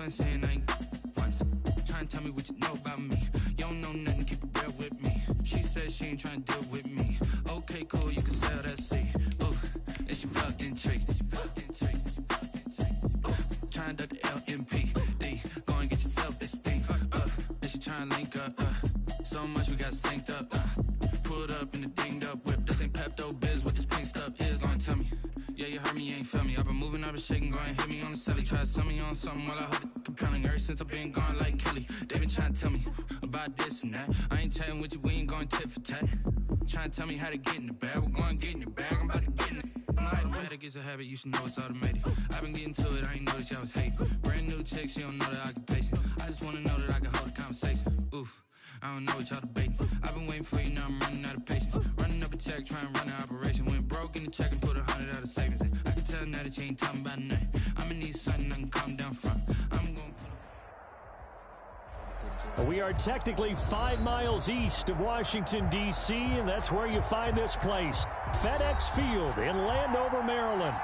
done saying I ain't once. Trying to tell me what you know about me. You don't know nothing, keep it real with me. She said she ain't trying to deal with me. Okay, cool, you can sell that seat. Ooh, and she felt intrigued. Trying to duck the LMPD. Go and get your self-esteem. And she trying to link up. So much we got synced up. Pulled up in the dinged up whip. This ain't Pepto-Biz, what this pink stuff is. Gonna tell me. Yeah, you heard me, you ain't felt me. I've been moving, I've been shaking, go and hit me on the celly. Try to sell me on something while I heard it compelling. Ever since I've been gone like Kelly, they been trying to tell me about this and that. I ain't chatting with you, we ain't going tit for tat. Trying to tell me how to get in the bag. We're going to get in your bag, I'm about to get in it. I'm like, bad, it gets a habit, you should know it's automated. I've been getting to it, I ain't noticed y'all was hating. Brand new chick, she don't know the occupation. I just wanna know that I can hold a conversation. Ooh, I don't know what y'all debating. I've been waiting for you, now I'm running out of patience. Running up a check, trying to run an operation. Went broke in the check and put 100 out of savings in. I can tell now that you ain't talking about nothing. I'ma need something I can calm down from. I'm gonna put We are technically 5 miles east of Washington, D.C., and that's where you find this place, FedEx Field in Landover, Maryland.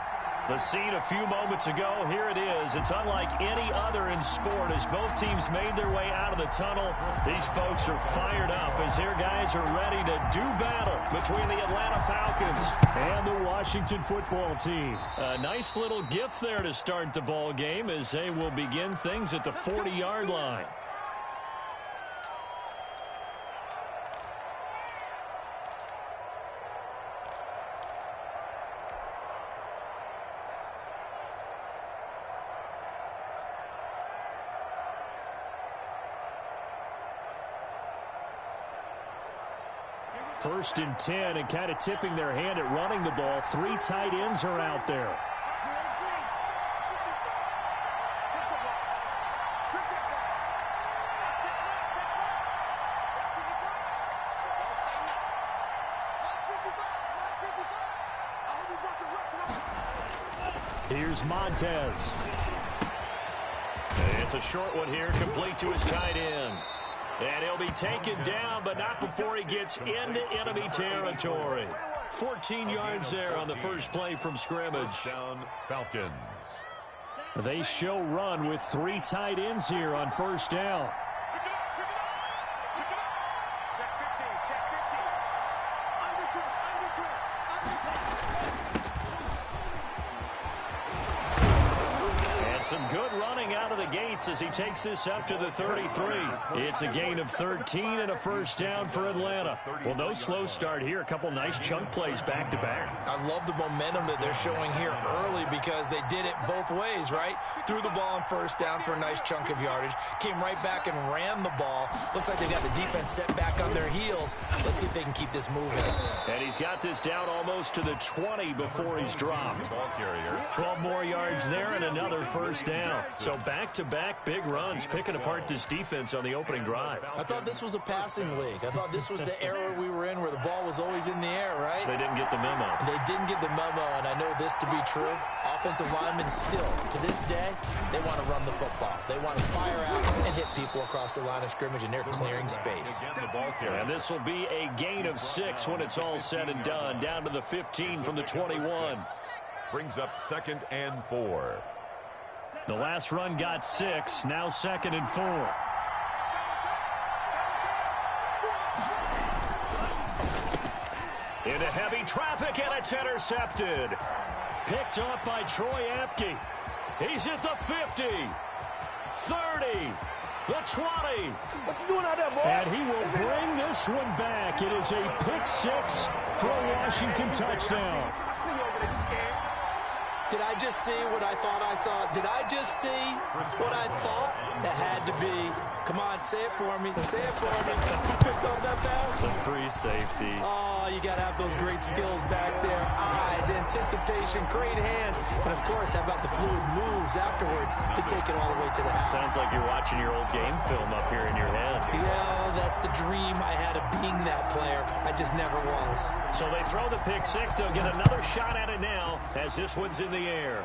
The scene a few moments ago, here it is. It's unlike any other in sport as both teams made their way out of the tunnel. These folks are fired up as their guys are ready to do battle between the Atlanta Falcons and the Washington football team. A nice little gift there to start the ball game as they will begin things at the 40-yard line. First and 10, and kind of tipping their hand at running the ball. 3 tight ends are out there. Here's Montez. And it's a short one here, complete to his tight end. And he'll be taken down, but not before he gets into enemy territory. 14 yards there on the first play from scrimmage. Down Falcons. They show run with 3 tight ends here on first down. Some good running out of the gates as he takes this up to the 33. It's a gain of 13 and a first down for Atlanta. Well, no slow start here. A couple nice chunk plays back-to-back. I love the momentum that they're showing here early because they did it both ways, right? Threw the ball on first down for a nice chunk of yardage. Came right back and ran the ball. Looks like they got the defense set back on their heels. Let's see if they can keep this moving. And he's got this down almost to the 20 before he's dropped. 12 more yards there and another first down. So back-to-back big runs, picking apart this defense on the opening drive. I thought this was a passing league. I thought this was the era we were in where the ball was always in the air, right? They didn't get the memo. They didn't get the memo, and I know this to be true. Offensive linemen still, to this day, they want to run the football. They want to fire out and hit people across the line of scrimmage, and they're clearing space. And this will be a gain of 6 when it's all said and done, down to the 15 from the 21. Brings up 2nd and 4. The last run got 6, now 2nd and 4. Into heavy traffic, and it's intercepted. Picked up by Troy Apke. He's at the 50, 30, the 20. What you doing out there, boy? And he will bring this one back. It is a pick-6 for a Washington touchdown. Did I just see what I thought I saw? Did I just see what I thought? That had to be. Come on, say it for me. Say it for me. Who picked up that pass? The free safety. Oh, you got to have those great skills back there. Eyes, anticipation, great hands. And, of course, how about the fluid moves afterwards to take it all the way to the house? Sounds like you're watching your old game film up here in your head. Yeah, that's the dream I had of being that player. I just never was. So they throw the pick-6. They'll get another shot at it now as this one's in the air.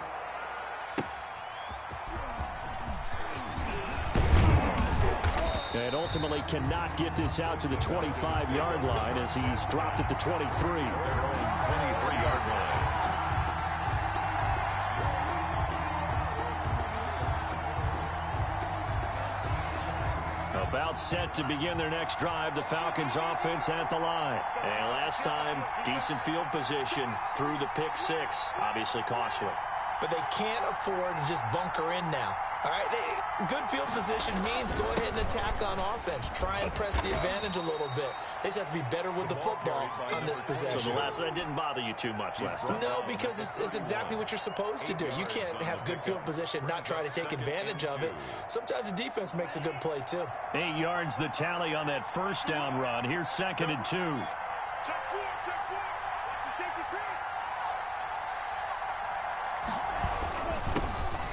And ultimately cannot get this out to the 25-yard line as he's dropped at the 23. 23-yard line. About set to begin their next drive, the Falcons offense at the line. And last time, decent field position through the pick six. Obviously costly. But they can't afford to just bunker in now. All right, good field position means go ahead and attack on offense. Try and press the advantage a little bit. They just have to be better with the football on this possession. So that didn't bother you too much last time? No, because it's exactly what you're supposed to do. You can't have good field position, not try to take advantage of it. Sometimes the defense makes a good play, too. 8 yards the tally on that first down run. Here's 2nd and 2.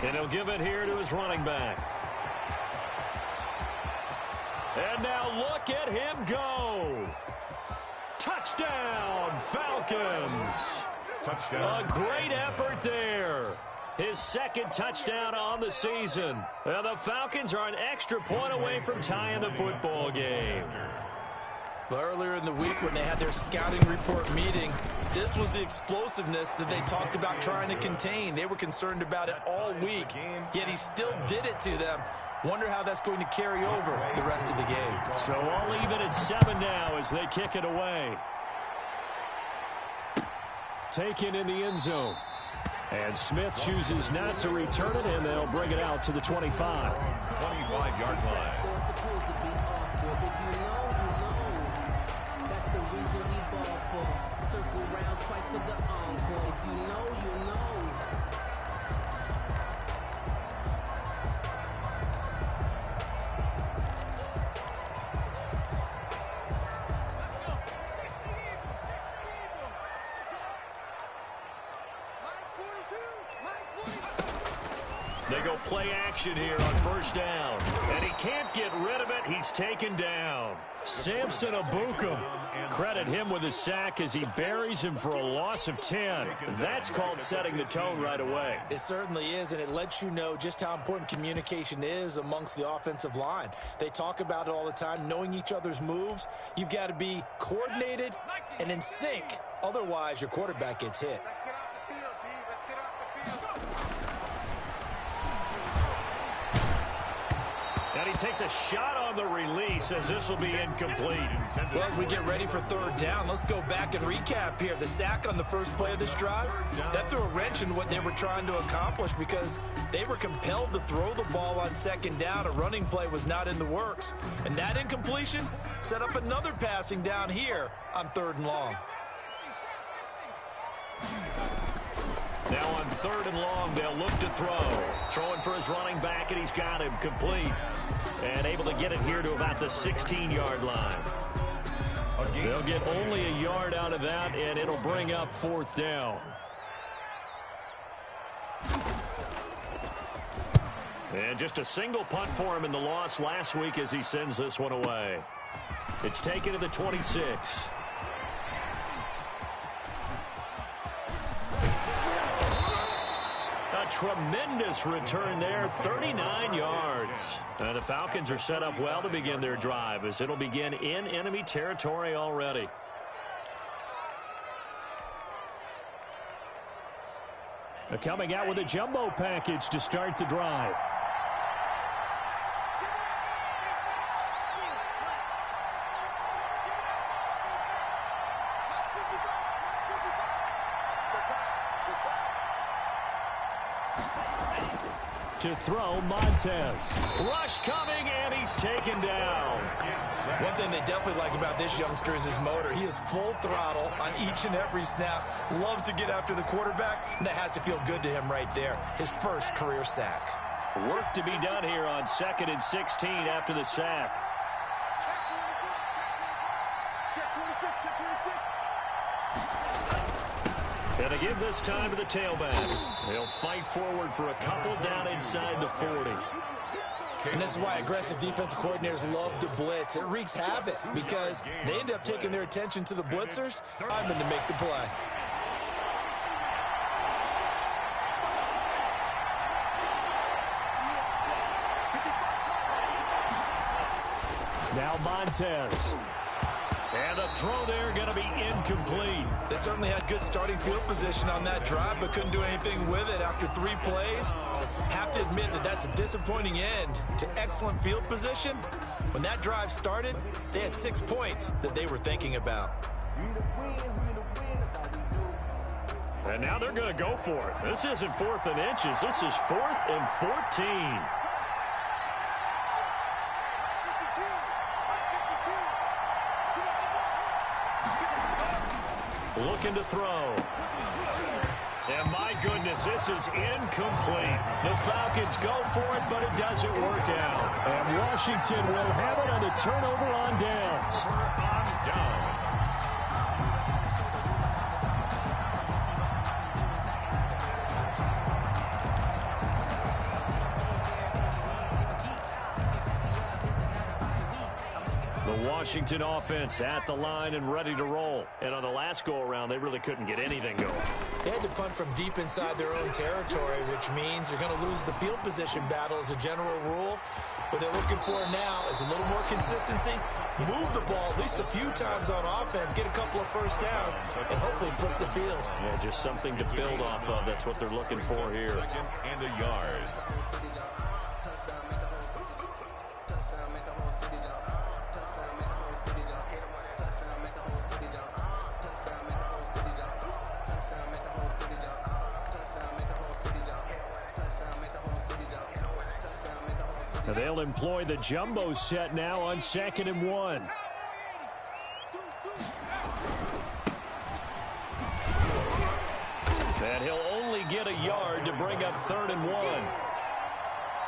And he'll give it here to his running back. And now look at him go. Touchdown, Falcons. Touchdown. A great effort there. His 2nd touchdown on the season. And the Falcons are an extra point away from tying the football game. Well, earlier in the week when they had their scouting report meeting, this was the explosiveness that they talked about trying to contain. They were concerned about it all week, yet he still did it to them. Wonder how that's going to carry over the rest of the game. So all even at 7 now as they kick it away. Taken in the end zone. And Smith chooses not to return it, and they'll bring it out to the 25. 25-yard line. They go play action here on first down. And he can't get rid of it. He's taken down. Samson Abukum. Credit him with a sack as he buries him for a loss of 10. That's called setting the tone right away. It certainly is, and it lets you know just how important communication is amongst the offensive line. They talk about it all the time, knowing each other's moves. You've got to be coordinated and in sync. Otherwise, your quarterback gets hit. Let's get off the field, D. Let's get off the field. And he takes a shot on the release as this will be incomplete. Well, as we get ready for 3rd down, let's go back and recap here. The sack on the first play of this drive, that threw a wrench in what they were trying to accomplish because they were compelled to throw the ball on 2nd down. A running play was not in the works. And that incompletion set up another passing down here on 3rd and long. Now on 3rd and long, they'll look to throw. Throwing for his running back, and he's got him complete. And able to get it here to about the 16-yard line. They'll get only a yard out of that, and it'll bring up 4th down. And just a single punt for him in the loss last week as he sends this one away. It's taken to the 26. Tremendous return there, 39 yards. And the Falcons are set up well to begin their drive as it'll begin in enemy territory already. Coming out with a jumbo package to start the drive. To throw, Montez. Rush coming, and he's taken down. One thing they definitely like about this youngster is his motor. He is full throttle on each and every snap. Loves to get after the quarterback, and that has to feel good to him right there. His first career sack. Work to be done here on 2nd and 16 after the sack. Check 26, check 26. And to give this time to the tailback. They'll fight forward for a couple down inside the 40. And this is why aggressive defensive coordinators love to blitz. It wreaks havoc because they end up taking their attention to the blitzers. I'm in to make the play. Now Montez. And the throw there going to be incomplete. They certainly had good starting field position on that drive, but couldn't do anything with it after 3 plays. Have to admit that that's a disappointing end to excellent field position. When that drive started, they had 6 points that they were thinking about. And now they're going to go for it. This isn't 4th and inches. This is 4th and 14. Looking to throw. And my goodness, this is incomplete. The Falcons go for it, but it doesn't work out. And Washington will have it on a turnover on downs. On down. The Washington offense at the line and ready to roll. And on the last go-around, they really couldn't get anything going. They had to punt from deep inside their own territory, which means they're going to lose the field position battle as a general rule. What they're looking for now is a little more consistency, move the ball at least a few times on offense, get a couple of first downs, and hopefully flip the field. Yeah, just something to build off of. That's what they're looking for here. 2nd and a yard. They'll employ the jumbo set now on 2nd and 1. And he'll only get a yard to bring up 3rd and 1.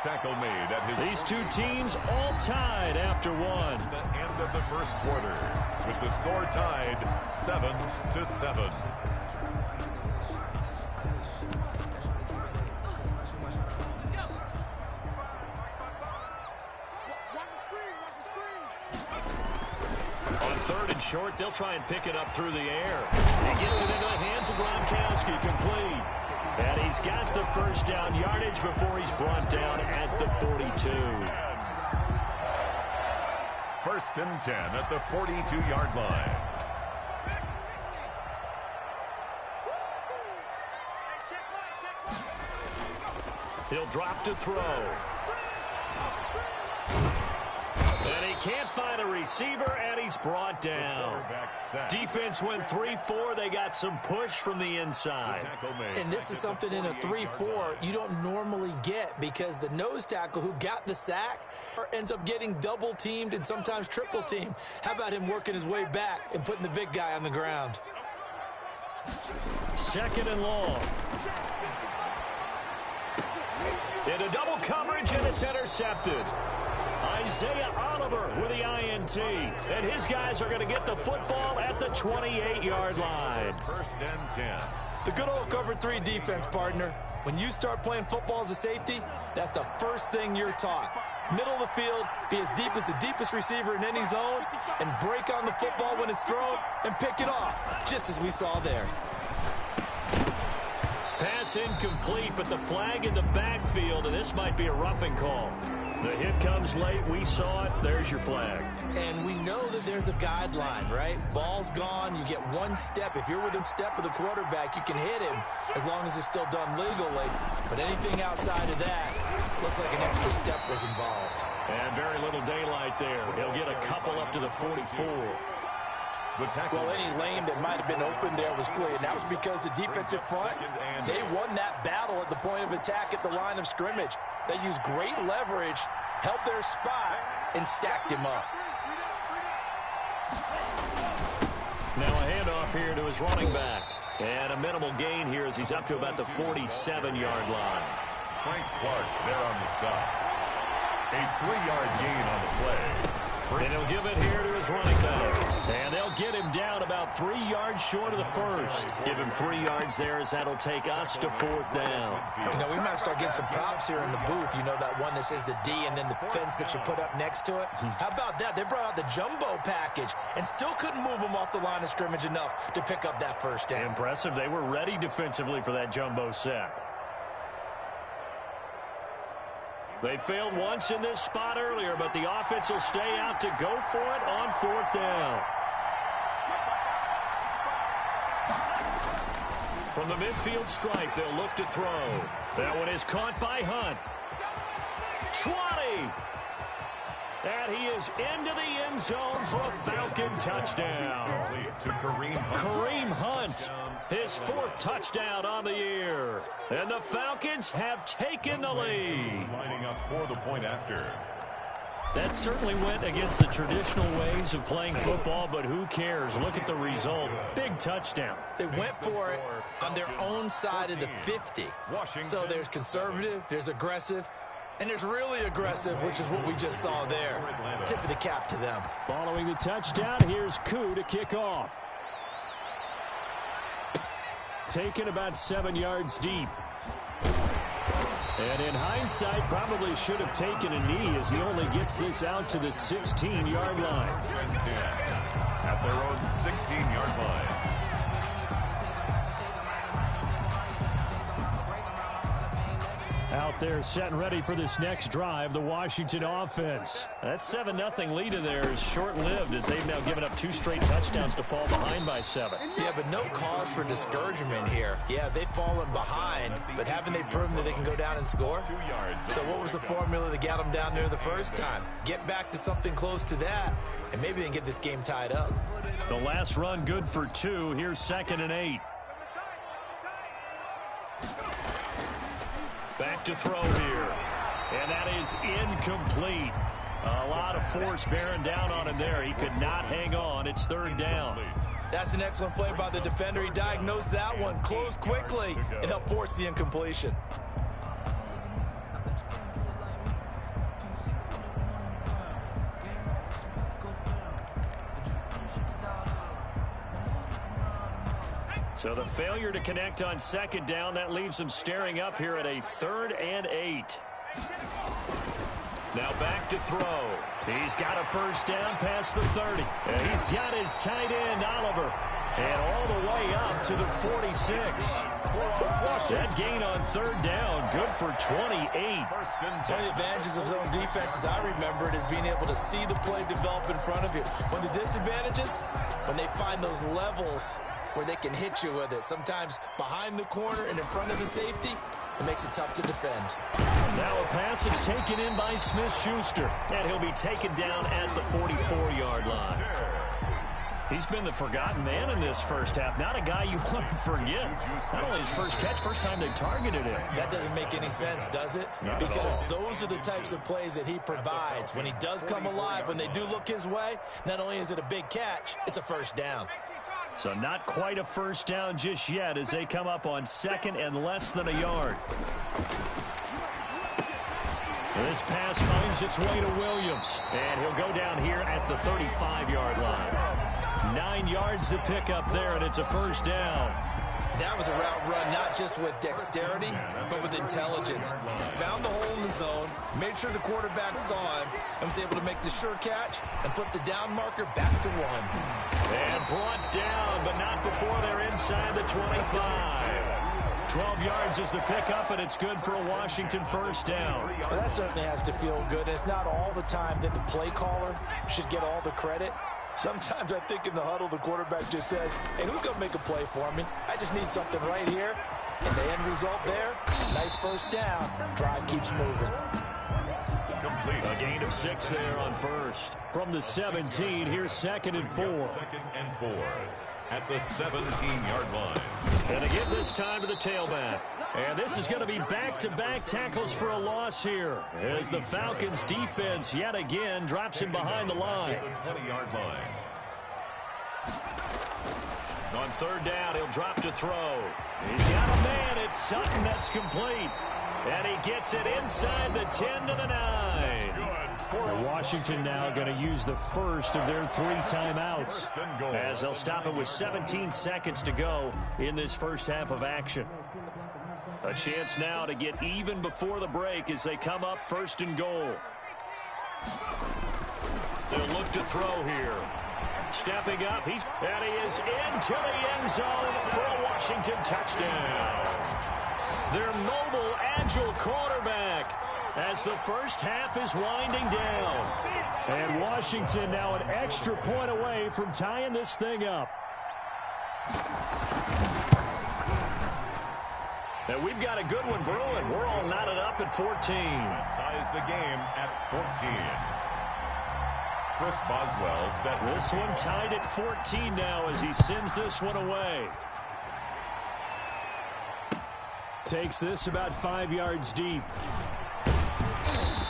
Tackle made at his... These two teams all tied after 1. The end of the first quarter, with the score tied 7-7. Short, they'll try and pick it up through the air. He gets it into the hands of Gronkowski, complete. And he's got the first down yardage before he's brought down at the 42. 1st and 10 at the 42-yard line. He'll drop to throw. And he can't find a receiver, and he's brought down. Defense went 3-4. They got some push from the inside. And this is something in a 3-4 you don't normally get, because the nose tackle who got the sack ends up getting double-teamed and sometimes triple-teamed. How about him working his way back and putting the big guy on the ground? 2nd and long. Into double coverage, and it's intercepted. Isaiah Oliver with the INT. And his guys are going to get the football at the 28-yard line. 1st and 10. The good old cover 3 defense, partner. When you start playing football as a safety, that's the first thing you're taught. Middle of the field, be as deep as the deepest receiver in any zone, and break on the football when it's thrown and pick it off, just as we saw there. Pass incomplete, but the flag in the backfield, and this might be a roughing call. The hit comes late. We saw it. There's your flag. And we know that there's a guideline, right? Ball's gone. You get 1 step. If you're within step of the quarterback, you can hit him as long as it's still done legally. But anything outside of that, looks like an extra step was involved. And very little daylight there. He'll get a couple up to the 44. Well, any lane that might have been open there was clear, and that was because the defensive front, they won that battle at the point of attack at the line of scrimmage. They used great leverage, held their spot, and stacked him up. Now a handoff here to his running back. And a minimal gain here as he's up to about the 47-yard line. Frank Clark there on the stop. A 3-yard gain on the play. And he'll give it here to his running back. And they'll get him down about 3 yards short of the first. Give him 3 yards there as that'll take us to 4th down. You know, we might start getting some props here in the booth. You know, that one that says the D and then the fence that you put up next to it. How about that? They brought out the jumbo package and still couldn't move him off the line of scrimmage enough to pick up that first down. Impressive. They were ready defensively for that jumbo set. They failed once in this spot earlier, but the offense will stay out to go for it on 4th down. From the midfield stripe, they'll look to throw. That one is caught by Hunt. 20! And he is into the end zone for a Falcon touchdown. To Kareem Hunt, his 4th touchdown on the year. And the Falcons have taken the lead. Lining up for the point after. That certainly went against the traditional ways of playing football, but who cares? Look at the result. Big touchdown. They went for it on their own side of the 50. So there's conservative, there's aggressive, and there's really aggressive, which is what we just saw there. Tip of the cap to them. Following the touchdown, here's Koo to kick off. Taken about 7 yards deep. And in hindsight, probably should have taken a knee as he only gets this out to the 16-yard line. At their own 16-yard line. Out there set and ready for this next drive, the Washington offense. That 7-0 lead of theirs is short-lived as they've now given up 2 straight touchdowns to fall behind by 7. Yeah, but no cause for discouragement here. Yeah, they've fallen behind, but haven't they proven that they can go down and score? So what was the formula that got them down there the first time? Get back to something close to that, and maybe they can get this game tied up. The last run good for 2. Here's 2nd and 8. Back to throw here. And that is incomplete. A lot of force bearing down on him there. He could not hang on. It's 3rd down. That's an excellent play by the defender. He diagnosed that one, closed quickly, and helped force the incompletion. So the failure to connect on 2nd down, that leaves him staring up here at a 3rd and 8. Now back to throw. He's got a 1st down past the 30. And he's got his tight end, Oliver. And all the way up to the 46. That gain on 3rd down, good for 28. One of the advantages of zone defense, as I remember it, is being able to see the play develop in front of you. One of the disadvantages, when they find those levels where they can hit you with it. Sometimes behind the corner and in front of the safety, it makes it tough to defend. Now a pass is taken in by Smith-Schuster, and he'll be taken down at the 44-yard line. He's been the forgotten man in this first half. Not a guy you want to forget. Not only his first catch, first time they've targeted him. That doesn't make any sense, does it? Because those are the types of plays that he provides. When he does come alive, when they do look his way, not only is it a big catch, it's a 1st down. So not quite a 1st down just yet as they come up on 2nd and less than a yard. This pass finds its way to Williams. And he'll go down here at the 35-yard line. 9 yards to pick up there, and it's a 1st down. That was a route run not just with dexterity, but with intelligence. Found the hole in the zone, made sure the quarterback saw him, and was able to make the sure catch and flip the down marker back to 1. And brought down, but not before they're inside the 25. 12 yards is the pickup, and it's good for a Washington 1st down. Well, that certainly has to feel good. It's not all the time that the play caller should get all the credit. Sometimes I think in the huddle, the quarterback just says, hey, who's going to make a play for me? I just need something right here. And the end result there, nice 1st down. Drive keeps moving. A gain of 6 there on 1st. From the 17, here's 2nd and 4. 2nd and 4 at the 17-yard line. And again this time to the tailback. And this is going to be back-to-back tackles for a loss here as the Falcons defense yet again drops him behind the line. The 20-yard line. On 3rd down, he'll drop to throw. He's got a man. It's Sutton that's complete. And he gets it inside the 10 to the 9. Washington now going to use the first of their 3 timeouts as they'll stop it with 17 seconds to go in this first half of action. A chance now to get even before the break as they come up 1st and goal. They'll look to throw here. Stepping up, and he is into the end zone for a Washington touchdown. Their mobile, agile quarterback as the first half is winding down. And Washington now an extra point away from tying this thing up. And we've got a good one brewing. We're all knotted up at 14. That ties the game at 14. Chris Boswell set this one tied at 14 now as he sends this one away. Takes this about 5 yards deep.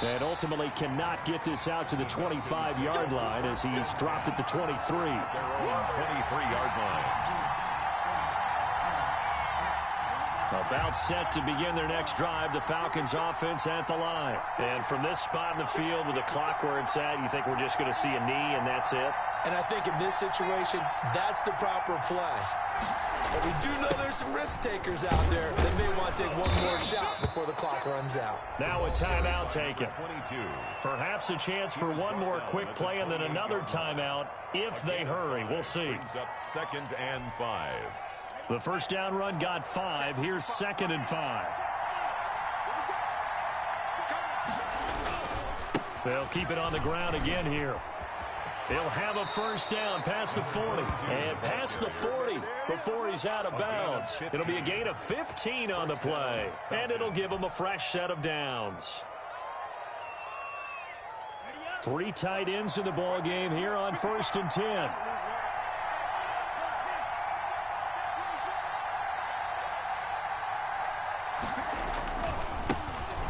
And ultimately cannot get this out to the 25-yard line as he's dropped at the 23. Their own 23-yard line. About set to begin their next drive, the Falcons offense at the line. And from this spot in the field with the clock where it's at, you think we're just going to see a knee and that's it? And I think in this situation, that's the proper play. But we do know there's some risk takers out there that may want to take one more shot before the clock runs out. Now a timeout taken. 22. Perhaps a chance for one more quick play and then another timeout if they hurry. We'll see. Brings up 2nd and 5. The first down run got 5. Here's 2nd and 5. They'll keep it on the ground again here. He'll have a first down past the 40. And past the 40 before he's out of bounds. It'll be a gain of 15 on the play. And it'll give him a fresh set of downs. 3 tight ends in the ball game here on 1st and 10.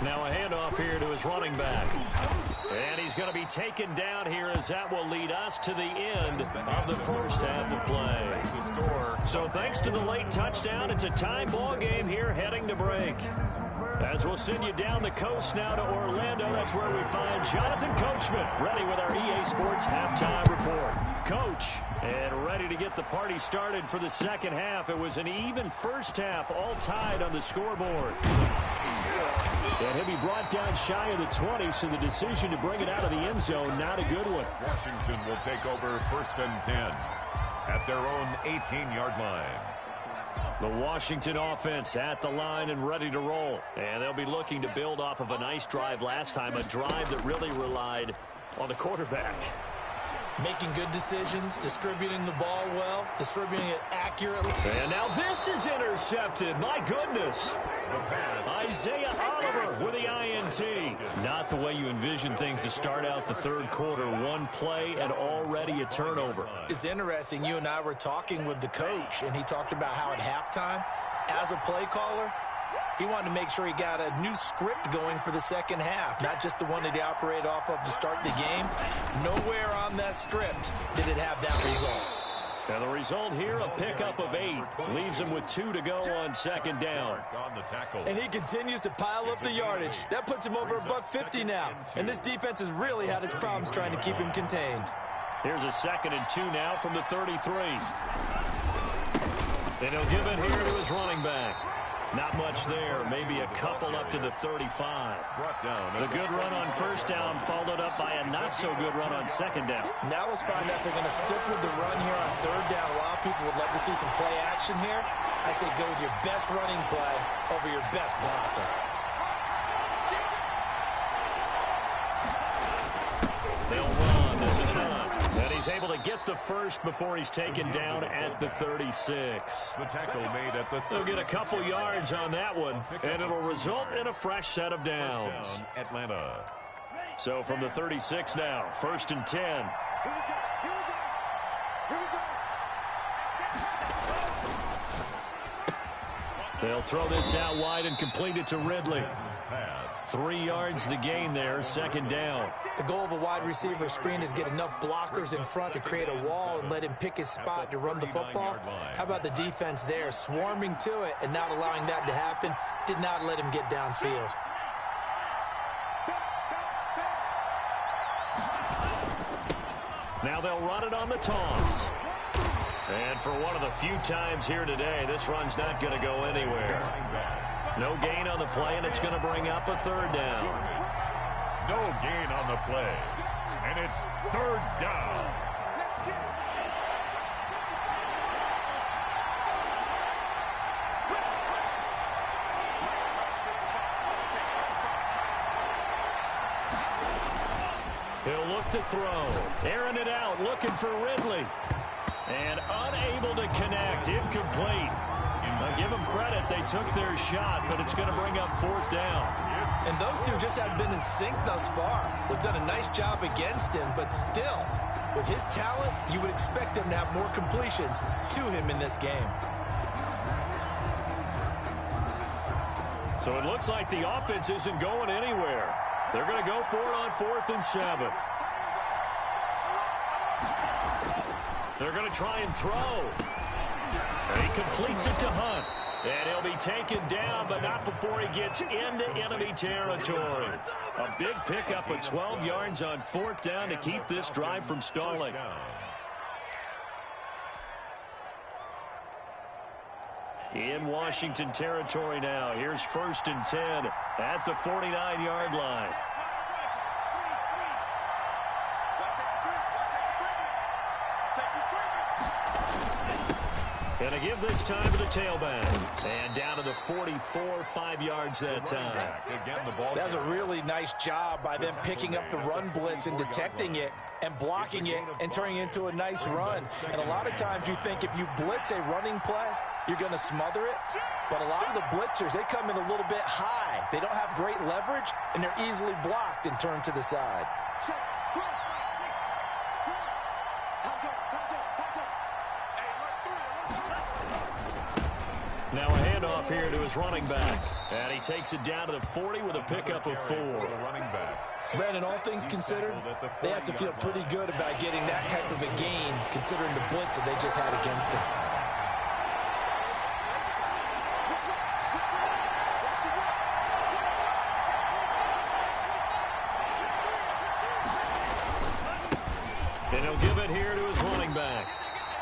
Now a handoff here to his running back. And he's going to be taken down here as that will lead us to the end of the first half of play. So thanks to the late touchdown, it's a tie ball game here heading to break. As we'll send you down the coast now to Orlando, that's where we find Jonathan Coachman ready with our EA Sports halftime report. Coach, and ready to get the party started for the second half. It was an even first half, all tied on the scoreboard. And he'll be brought down shy of the 20, so the decision to bring it out of the end zone, not a good one. Washington will take over 1st and 10 at their own 18-yard line. The Washington offense at the line and ready to roll. And they'll be looking to build off of a nice drive last time, a drive that really relied on the quarterback. Making good decisions, distributing the ball well, distributing it accurately. And now this is intercepted. My goodness. Isaiah Oliver with the INT. Not the way you envision things to start out the third quarter. One play and already a turnover. It's interesting. You and I were talking with the coach, and he talked about how at halftime, as a play caller, he wanted to make sure he got a new script going for the second half, not just the one that he operated off of to start the game. Nowhere on that script did it have that result. And the result here, a pickup of 8. Leaves him with 2 to go on second down. And he continues to pile up the yardage. That puts him over $150 now. And this defense has really had its problems trying to keep him contained. Here's a 2nd and 2 now from the 33. And he'll give it here to his running back. Not much there. Maybe a couple up to the 35. The good run on first down followed up by a not-so-good run on second down. Now let's find out if they're going to stick with the run here on third down. A lot of people would love to see some play action here. I say go with your best running play over your best blocker. They'll run. This is Hunt. And he's able to get the first before he's taken down at the 36. The tackle made at the 36. They'll get a couple yards on that one, and it'll result in a fresh set of downs. Atlanta. So from the 36 now, 1st and 10. They'll throw this out wide and complete it to Ridley. 3 yards the gain there, second down. The goal of a wide receiver screen is get enough blockers in front to create a wall and let him pick his spot to run the football. How about the defense there, swarming to it and not allowing that to happen? Did not let him get downfield. Now they'll run it on the toss. And for one of the few times here today, this run's not going to go anywhere. No gain on the play, and it's going to bring up a third down. No gain on the play, and it's third down. He'll look to throw. Airing it out, looking for Ridley. And unable to connect, incomplete. Now give them credit. They took their shot, but it's going to bring up 4th down. And those two just haven't been in sync thus far. They've done a nice job against him, but still, with his talent, you would expect them to have more completions to him in this game. So it looks like the offense isn't going anywhere. They're going to go for it on 4th and 7. They're going to try and throw. And he completes it to Hunt. And he'll be taken down, but not before he gets into enemy territory. A big pickup of 12 yards on 4th down to keep this drive from stalling. In Washington territory now. Here's 1st and 10 at the 49-yard line. Going to give this time to the tailback. And down to the 44, 5 yards that time. That was a really nice job by them picking up the run blitz and detecting it and blocking it and turning it into a nice run. And a lot of times you think if you blitz a running play, you're going to smother it. But a lot of the blitzers, they come in a little bit high. They don't have great leverage, and they're easily blocked and turned to the side. Now a handoff here to his running back. And he takes it down to the 40 with a pickup of 4. Brandon, all things considered, they have to feel pretty good about getting that type of a gain, considering the blitz that they just had against him. And he'll give it here to his running back.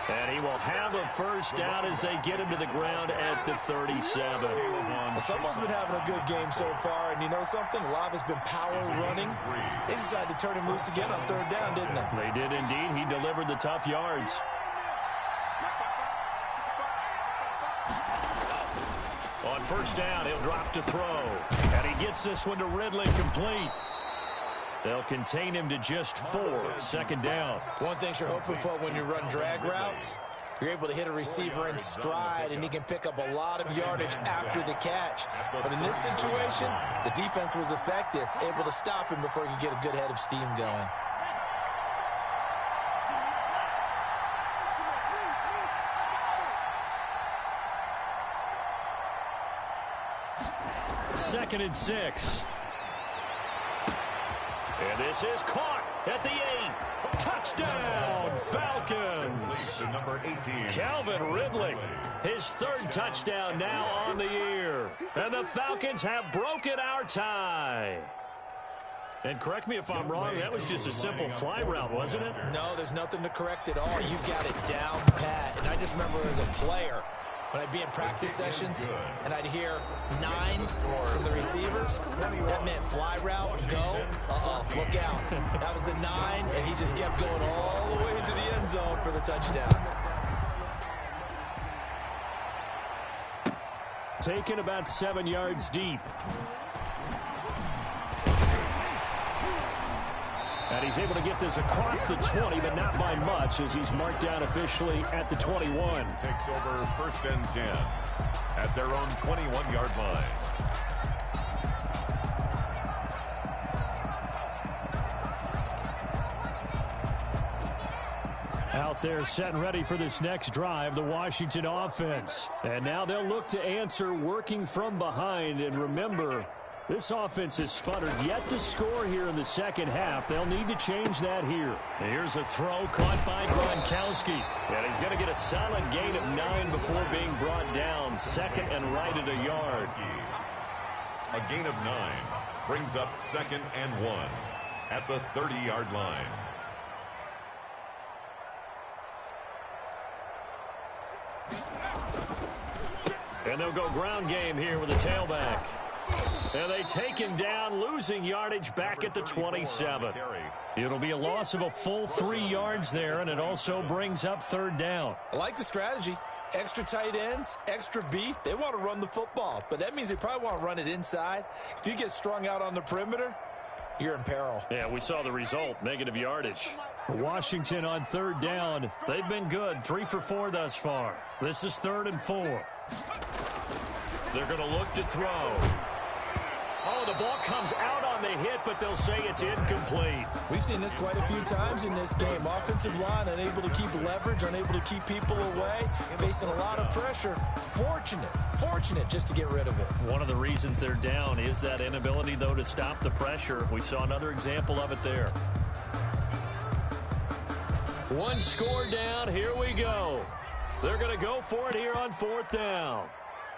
And he will have a 1st down as they get him to the ground at the 37. Well, someone's been having a good game so far, and you know something? A lot of it's been power running. They decided to turn him loose again on 3rd down, didn't they? They did indeed. He delivered the tough yards. On 1st down, he'll drop to throw. And he gets this one to Ridley complete. They'll contain him to just 4. 2nd down. One thing you're hoping for when you run drag routes, you're able to hit a receiver in stride, and he can pick up a lot of yardage after the catch. But in this situation, the defense was effective, able to stop him before he could get a good head of steam going. Second and 6. And this is caught at the 8. Touchdown, Falcons. Number 18. Calvin Ridley, his 3rd touchdown now on the year. And the Falcons have broken our tie. And correct me if I'm wrong, that was just a simple fly route, wasn't it? No, there's nothing to correct at all. You've got it down pat. And I just remember as a player, when I'd be in practice sessions and I'd hear 9 from the receivers, that meant fly route, go, look out. That was the 9, and he just kept going all the way into the end zone for the touchdown. Taken about 7 yards deep. And he's able to get this across the 20, but not by much, as he's marked down officially at the 21. Takes over 1st and 10 at their own 21-yard line. Out there set and ready for this next drive, the Washington offense. And now they'll look to answer working from behind. And remember, this offense has sputtered yet to score here in the 2nd half. They'll need to change that here. Here's a throw caught by Gronkowski. And he's going to get a solid gain of 9 before being brought down. 2nd and right at a yard. A gain of 9 brings up 2nd and 1 at the 30-yard line. And they'll go ground game here with a tailback. And they take him down, losing yardage back at the 27. It'll be a loss of a full 3 yards there, and it also brings up 3rd down. I like the strategy. Extra tight ends, extra beef. They want to run the football, but that means they probably want to run it inside. If you get strung out on the perimeter, you're in peril. Yeah, we saw the result, negative yardage. Washington on third down. They've been good, 3 for 4 thus far. This is 3rd and 4. They're going to look to throw. Oh, the ball comes out on the hit, but they'll say it's incomplete. We've seen this quite a few times in this game. Offensive line unable to keep leverage, unable to keep people away, facing a lot of pressure. Fortunate just to get rid of it. One of the reasons they're down is that inability, though, to stop the pressure. We saw another example of it there. One score down. Here we go. They're going to go for it here on 4th down.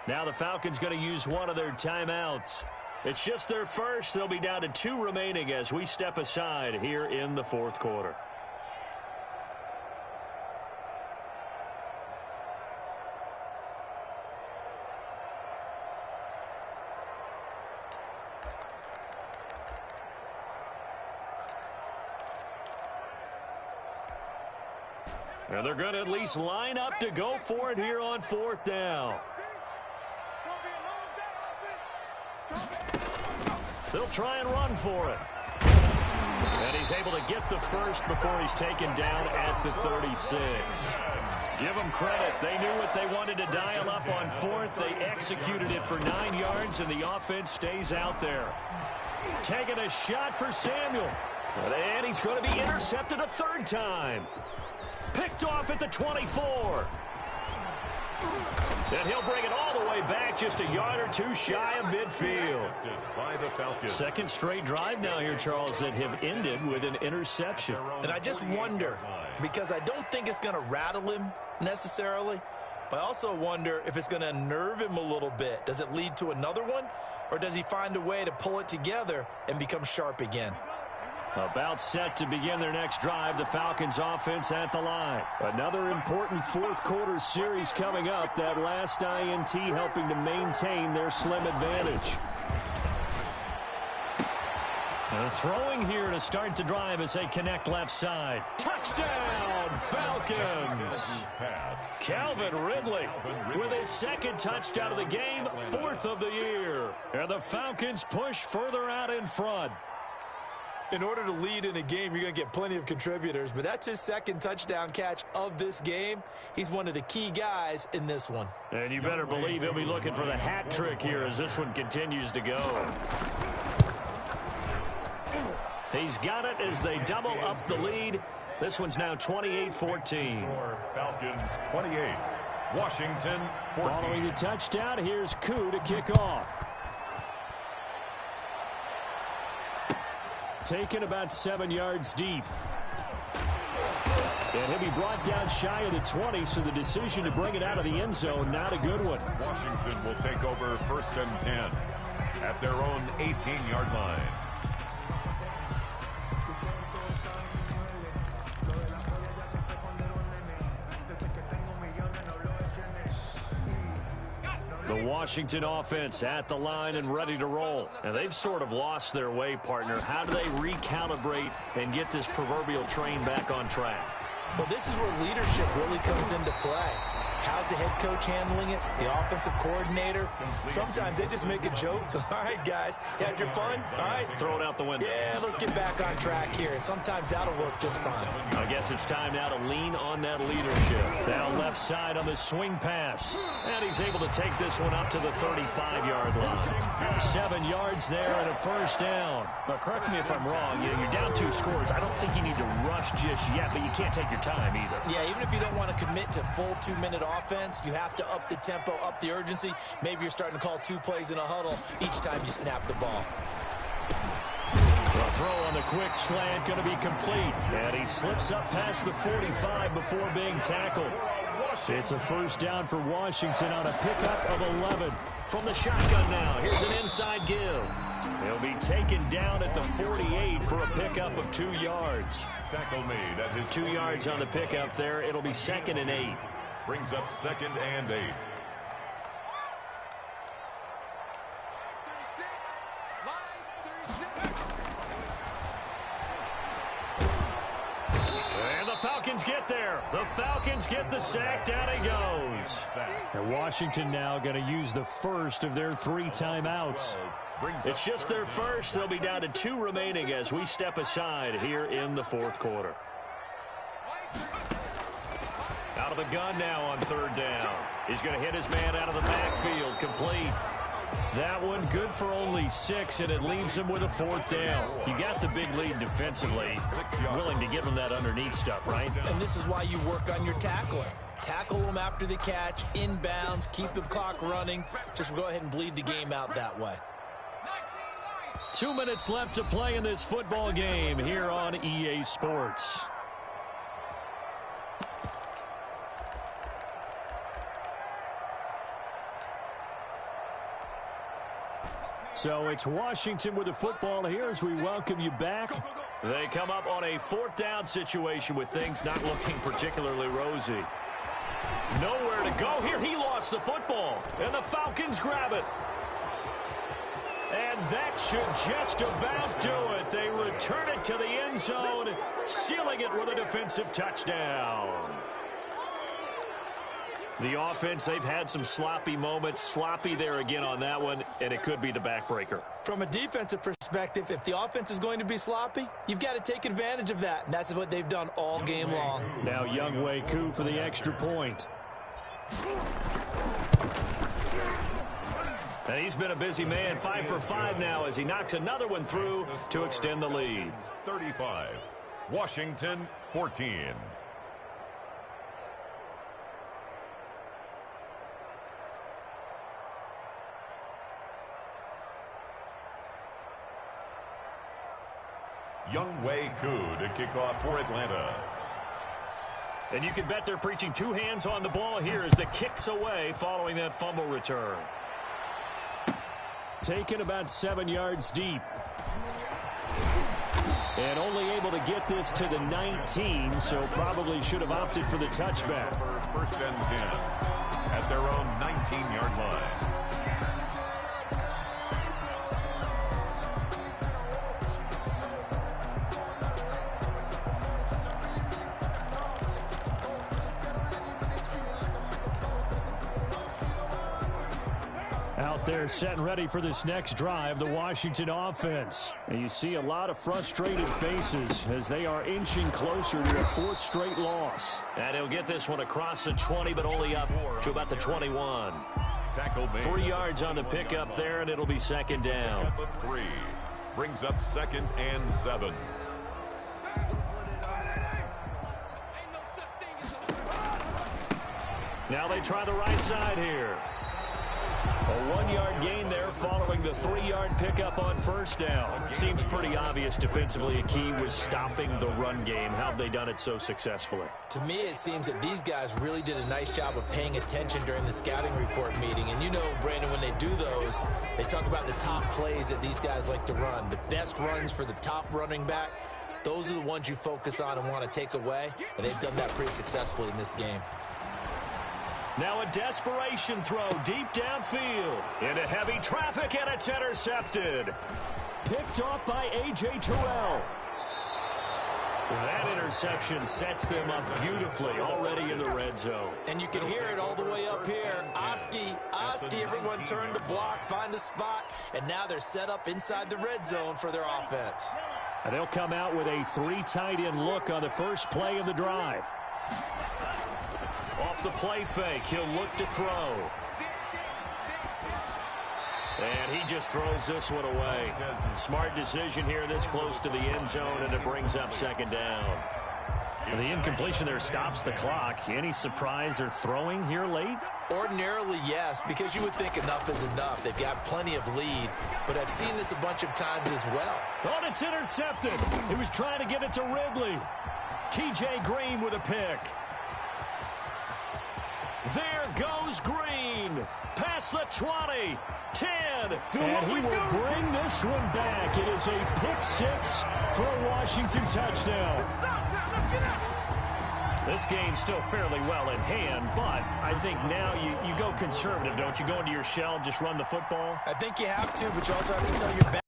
Now the Falcons going to use one of their timeouts. It's just their first. They'll be down to 2 remaining as we step aside here in the 4th quarter. And they're going to at least line up to go for it here on 4th down. They'll try and run for it. And he's able to get the first before he's taken down at the 36. Give them credit. They knew what they wanted to dial up on 4th. They executed it for 9 yards, and the offense stays out there. Taking a shot for Samuel. And he's going to be intercepted a 3rd time. Picked off at the 24. And he'll bring it all the way back, just a yard or 2 shy of midfield. By the Falcons. Second straight drive now here, Charles, that have ended with an interception. And I just wonder, because I don't think it's going to rattle him necessarily, but I also wonder if it's going to unnerve him a little bit. Does it lead to another one, or does he find a way to pull it together and become sharp again? About set to begin their next drive, the Falcons offense at the line. Another important 4th quarter series coming up. That last INT helping to maintain their slim advantage. Throwing here to start the drive as they connect left side. Touchdown, Falcons! Calvin Ridley with his 2nd touchdown of the game, 4th of the year. And the Falcons push further out in front. In order to lead in a game, you're going to get plenty of contributors, but that's his 2nd touchdown catch of this game. He's one of the key guys in this one. And you better believe he'll be looking for the hat trick here as this one continues to go. He's got it as they double up the lead. This one's now 28-14. Falcons 28, Washington 14. Following the touchdown, here's POOH to kick off. Taken about 7 yards deep. And he'll be brought down shy of the 20, so the decision to bring it out of the end zone, not a good one. Washington will take over 1st and 10 at their own 18-yard line. The Washington offense at the line and ready to roll. And they've sort of lost their way, partner. How do they recalibrate and get this proverbial train back on track? Well, this is where leadership really comes into play. How's the head coach handling it? The offensive coordinator? Sometimes they just make a joke. All right, guys, you had your fun? All right. Throw it out the window. Yeah, let's get back on track here. And sometimes that'll work just fine. I guess it's time now to lean on that leadership. Down left side on the swing pass. And he's able to take this one up to the 35-yard line. 7 yards there and a 1st down. But correct me if I'm wrong. You're down 2 scores. I don't think you need to rush just yet, but you can't take your time either. Yeah, even if you don't want to commit to full 2-minute offense, you have to up the tempo, up the urgency. Maybe you're starting to call 2 plays in a huddle each time you snap the ball. The throw on the quick slant going to be complete. And he slips up past the 45 before being tackled. It's a 1st down for Washington on a pickup of 11. From the shotgun now, here's an inside give. He'll be taken down at the 48 for a pickup of 2 yards. Tackle made at his 2 yards on the pickup there. It'll be 2nd and 8. Brings up 2nd and 8. And the Falcons get there. The Falcons get the sack. Down he goes. And Washington now going to use the first of their 3 timeouts. It's just their first. They'll be down to 2 remaining as we step aside here in the fourth quarter. Out of the gun now on 3rd down. He's going to hit his man out of the backfield. Complete. That one good for only 6, and it leaves him with a 4th down. You got the big lead defensively. Willing to give him that underneath stuff, right? And this is why you work on your tackling. Tackle them after the catch, inbounds, keep the clock running. Just go ahead and bleed the game out that way. 2 minutes left to play in this football game here on EA Sports. So it's Washington with the football here as we welcome you back. They come up on a 4th down situation with things not looking particularly rosy. Nowhere to go here. He lost the football, and the Falcons grab it. And that should just about do it. They return it to the end zone, sealing it with a defensive touchdown. The offense, they've had some sloppy moments. Sloppy there again on that one, and it could be the backbreaker. From a defensive perspective, if the offense is going to be sloppy, you've got to take advantage of that, and that's what they've done all game long. Now Younghoe Koo for the extra point. And he's been a busy man, 5 for 5 now as he knocks another one through to extend the lead. 35, Washington 14. Younghoe Koo to kick off for Atlanta. And you can bet they're preaching 2 hands on the ball here as the kick's away following that fumble return. Taken about 7 yards deep. And only able to get this to the 19, so probably should have opted for the touchback. 1st and 10 at their own 19-yard line. Out there set and ready for this next drive, the Washington offense. And you see a lot of frustrated faces as they are inching closer to a 4th straight loss. And he'll get this one across the 20, but only up to about the 21. 3 yards on the pickup there, and it'll be 2nd down. 3 brings up 2nd and 7. Now they try the right side here. A 1-yard gain there following the 3-yard pickup on 1st down. Seems pretty obvious defensively a key was stopping the run game. How have they done it so successfully? To me, it seems that these guys really did a nice job of paying attention during the scouting report meeting. And you know, Brandon, when they do those, they talk about the top plays that these guys like to run. The best runs for the top running back, those are the ones you focus on and want to take away. And they've done that pretty successfully in this game. Now a desperation throw deep downfield. Into heavy traffic, and it's intercepted. Picked off by A.J. Terrell. That interception sets them up beautifully already in the red zone. And you can hear it all the way up here. Oski, everyone turn to block, find a spot, and now they're set up inside the red zone for their offense. And they'll come out with a 3 tight end look on the first play of the drive. Off the play fake, he'll look to throw. And he just throws this one away. Smart decision here this close to the end zone, and it brings up 2nd down. And the incompletion there stops the clock. Any surprise they're throwing here late? Ordinarily, yes, because you would think enough is enough. They've got plenty of lead, but I've seen this a bunch of times as well. Oh, and it's intercepted. He was trying to get it to Ridley. T.J. Green with a pick. There goes Green. Past the 20, 10. And he will bring this one back. It is a pick 6 for a Washington touchdown. This game's still fairly well in hand, but I think now you go conservative, don't you? Go into your shell and just run the football? I think you have to, but you also have to tell your back.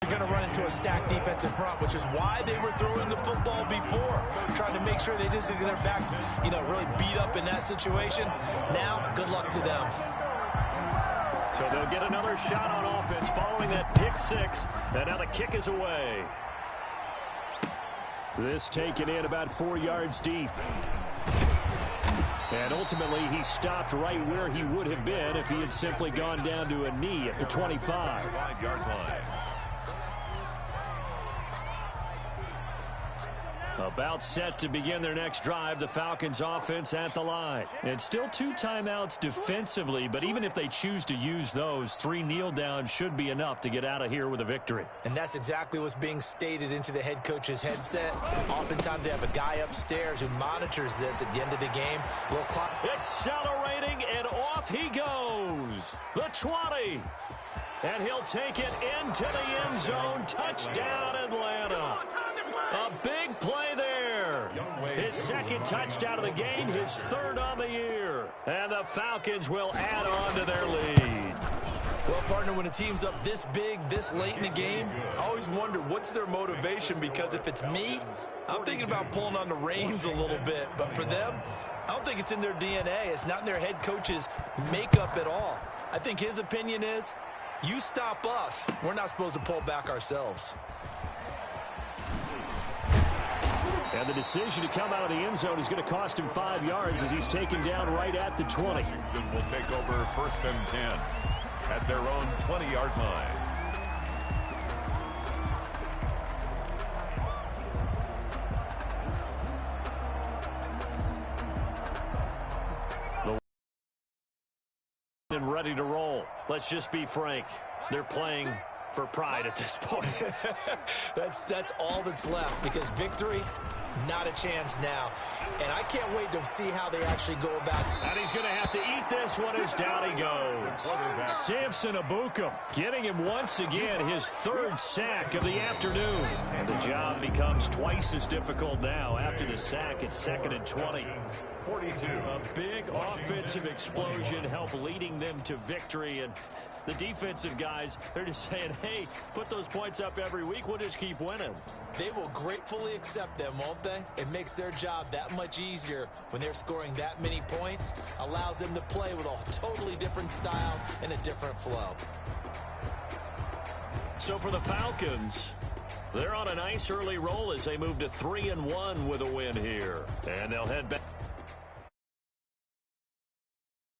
You're going to run into a stacked defensive front, which is why they were throwing the football before, trying to make sure they just get their backs, really beat up in that situation. Now, good luck to them. So they'll get another shot on offense following that pick six. And now the kick is away. This taken in about 4 yards deep. And ultimately, he stopped right where he would have been if he had simply gone down to a knee at the 25. 5-yard line. About set to begin their next drive, the Falcons offense at the line. And still 2 timeouts defensively, but even if they choose to use those, 3 kneel downs should be enough to get out of here with a victory. And that's exactly what's being stated into the head coach's headset. Oftentimes they have a guy upstairs who monitors this at the end of the game. Little clock. Accelerating, and off he goes. The 20. And he'll take it into the end zone. Touchdown, Atlanta. A big play there. His second touchdown of the game, his 3rd on the year. And the Falcons will add on to their lead. Well, partner, when a team's up this big, this late in the game, I always wonder what's their motivation, because if it's me, I'm thinking about pulling on the reins a little bit. But for them, I don't think it's in their DNA. It's not in their head coach's makeup at all. I think his opinion is, you stop us, we're not supposed to pull back ourselves. And the decision to come out of the end zone is going to cost him 5 yards as he's taken down right at the 20. Will take over 1st and 10 at their own 20-yard line. And ready to roll. Let's just be frank. They're playing for pride at this point. That's all that's left, because victory, not a chance now. And I can't wait to see how they actually go about it. And he's going to have to eat this one as down he goes. Samson Abukum getting him once again his 3rd sack of the afternoon. And the job becomes twice as difficult now. After the sack, it's 2nd and 20. 42. A big offensive explosion helped leading them to victory. And the defensive guys, they're just saying, hey, put those points up every week. We'll just keep winning. They will gratefully accept them, won't they? It makes their job that much easier when they're scoring that many points. Allows them to play with a totally different style and a different flow. So for the Falcons, they're on a nice early roll as they move to 3-1 with a win here. And they'll head back.